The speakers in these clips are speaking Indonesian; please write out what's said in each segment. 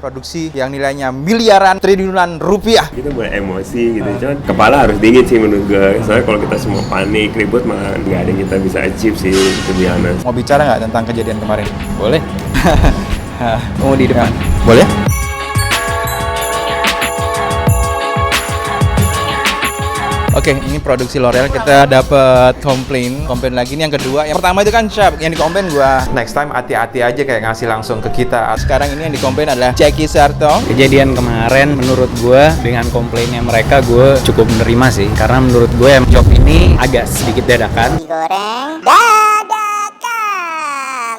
produksi yang nilainya miliaran, triliunan rupiah. Kita boleh emosi gitu, cuman kepala harus dingin sih menurut gue. Soalnya kalau kita semua panik, ribut, malah nggak ada yang kita bisa achieve sih, to be honest. Mau bicara nggak tentang kejadian kemarin? Boleh. Mau di depan? Boleh? Oke, ini produksi L'Oreal kita dapat komplain lagi. Ini yang kedua. Yang pertama itu kan Syab, yang dikomplain gua. Next time hati-hati aja kayak ngasih langsung ke kita. Sekarang ini yang dikomplain adalah Jackie Sarto. Kejadian kemarin menurut gue dengan komplainnya mereka gue cukup menerima sih, karena menurut gue yang job ini agak sedikit dadakan. Digoreng dadakan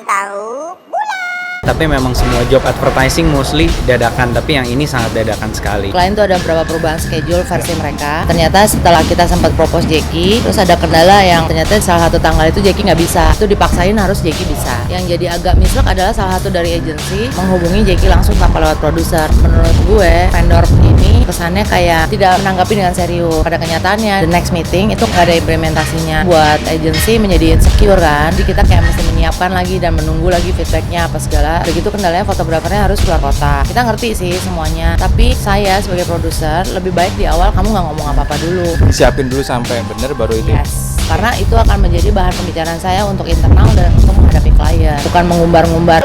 tahu bulat. Tapi memang semua job advertising mostly dadakan, tapi yang ini sangat dadakan sekali. Klien tuh ada beberapa perubahan schedule versi mereka. Ternyata setelah kita sempat propose Jackie, terus ada kendala yang ternyata salah satu tanggal itu Jackie nggak bisa. Itu dipaksain harus Jackie bisa. Yang jadi agak misluck adalah salah satu dari agensi menghubungi Jackie langsung tanpa lewat produser. Menurut gue, vendor ini kesannya kayak tidak menanggapi dengan serius. Pada kenyataannya, the next meeting itu nggak ada implementasinya. Buat agensi menjadi insecure kan. Jadi kita kayak mesti menyiapkan lagi dan menunggu lagi feedbacknya apa segala. Begitu kendalanya fotografernya harus keluar kota. Kita ngerti sih semuanya, tapi saya sebagai produser lebih baik di awal kamu nggak ngomong apa-apa dulu. Siapin dulu sampai bener baru itu. Yes, karena itu akan menjadi bahan pembicaraan saya untuk internal dan untuk menghadapi klien. Bukan mengumbar-ngumbar.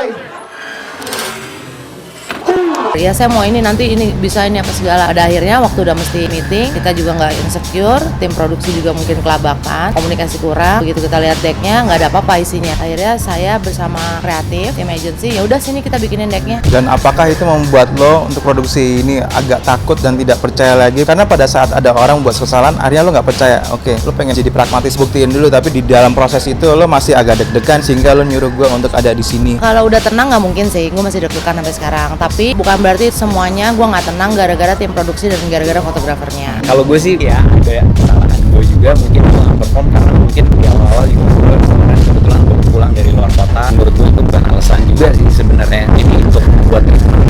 Ya saya mau ini nanti ini bisa ini apa segala. Pada akhirnya waktu udah mesti meeting, kita juga nggak insecure, tim produksi juga mungkin kelabakan, komunikasi kurang. Begitu kita lihat decknya nggak ada apa-apa isinya. Akhirnya saya bersama kreatif, tim agency, ya udah sini kita bikinin decknya. Dan apakah itu membuat lo untuk produksi ini agak takut dan tidak percaya lagi? Karena pada saat ada orang buat kesalahan, akhirnya lo nggak percaya. Oke, lo pengen jadi pragmatis, buktiin dulu, tapi di dalam proses itu lo masih agak deg-degan sehingga lo nyuruh gue untuk ada di sini. Kalau udah tenang nggak mungkin sih, gue masih deg-degan sampai sekarang. Tapi bukan berarti semuanya gue nggak tenang gara-gara tim produksi dan gara-gara fotografernya. Kalau gue sih ya ada kesalahan gue juga, mungkin gue nggak perform karena mungkin di awal-awal juga gue kemarin kebetulan gue pulang dari luar kota. Menurut gue itu bukan alasan juga sih sebenarnya. Ini untuk buat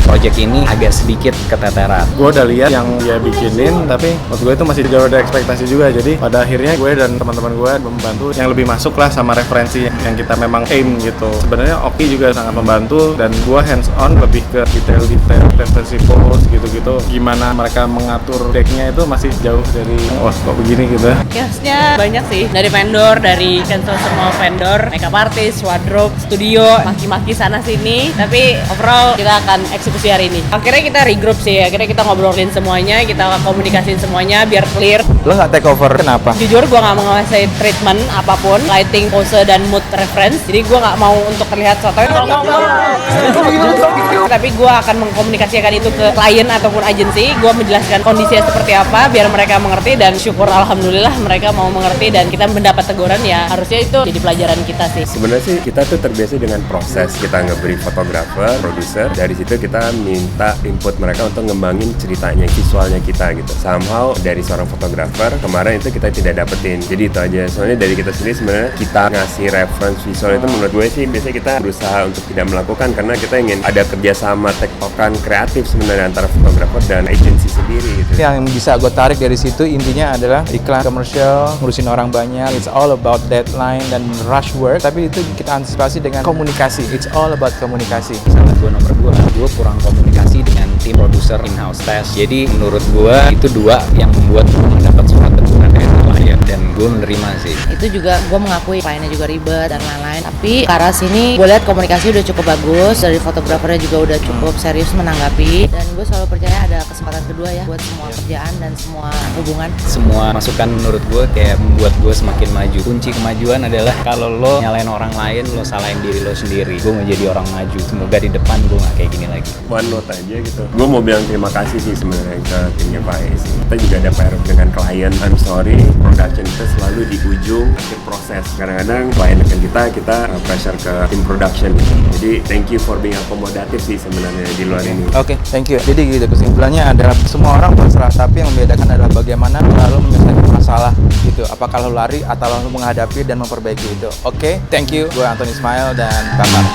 project ini agak sedikit keteteran. Gue udah lihat yang dia bikinin, tapi menurut gue itu masih jauh dari ekspektasi juga. Jadi pada akhirnya gue dan teman-teman gue membantu yang lebih masuk lah sama referensi yang kita memang aim gitu. Sebenarnya Oki juga sangat membantu dan gue hands on lebih ke detail-detail, referensi pose gitu-gitu. Gimana mereka mengatur decknya itu masih jauh dari kok begini gitu. Chaosnya banyak sih, dari vendor, dari cancel semua vendor, makeup artist, wardrobe, studio, maki-maki sana sini. Tapi overall kita akan eksekusi hari ini. Akhirnya kita regroup sih, akhirnya kita ngobrolin semuanya, kita komunikasiin semuanya biar clear. Lo nggak take over, kenapa? Jujur gue nggak menguasai treatment apapun, lighting, pose, dan mood reference. Jadi gue nggak mau untuk terlihat sotoy. Tapi gue akan mengkomunikasikan itu ke klien ataupun agensi. Gue menjelaskan kondisinya seperti apa biar mereka mengerti, dan syukur alhamdulillah mereka mau mengerti dan kita mendapat teguran. Ya harusnya itu jadi pelajaran kita sih. Sebenarnya sih kita tuh terbiasa dengan proses. Kita nge-brief fotografer, produser. Dari situ kita minta input mereka untuk ngembangin ceritanya, visualnya kita gitu. Somehow dari seorang fotografer kemarin itu kita tidak dapetin. Jadi itu aja. Soalnya dari kita sendiri sebenarnya kita ngasih reference visual itu menurut gue sih biasanya kita berusaha untuk tidak melakukan, karena kita ingin ada kerjasama tektokan kreatif sebenarnya antara fotografer dan agensi sendiri gitu. Yang bisa gue tarik dari situ intinya adalah iklan komersial, ngurusin orang banyak. It's all about deadline dan rush work. Tapi itu kita antisipasi dengan komunikasi. It's all about komunikasi. Salah gue nomor 2, gue kurang komunikasi dengan tim produser in-house test. Jadi menurut gue itu dua yang membuat gue mendapat surat teguran dari klien, dan gue menerima sih. Itu juga gue mengakui kliennya juga ribet dan lain-lain. Tapi ke arah sini gue lihat komunikasi udah cukup bagus, dari fotografernya juga udah cukup serius menanggapi, dan gue selalu percaya ada kesempatan kedua ya buat semua kerjaan dan semua hubungan. Semua masukan menurut gue kayak membuat gue semakin maju. Kunci kemajuan adalah kalau lo nyalain orang lain, lo salahin diri lo sendiri. Gue mau jadi orang maju. Semoga di depan gue nggak kayak gini lagi. One note aja gitu. Gue mau bilang terima kasih sih sebenarnya ke timnya Pak Esi. Kita juga ada PR dengan klien. I'm sorry, production kita selalu di ujung akhir proses. Kadang-kadang klien dengan kita pressure ke tim production. Jadi thank you for being akomodatif sih sebenarnya di luar ini. Oke, thank you. Jadi gitu, kesimpulannya adalah semua orang bersalah, tapi yang membedakan adalah bagaimana lalu menyelesaikan masalah gitu. Apakah lo lari atau lo menghadapi dan memperbaiki itu. Oke, thank you. Gue Anthony Ismail dan Kamar.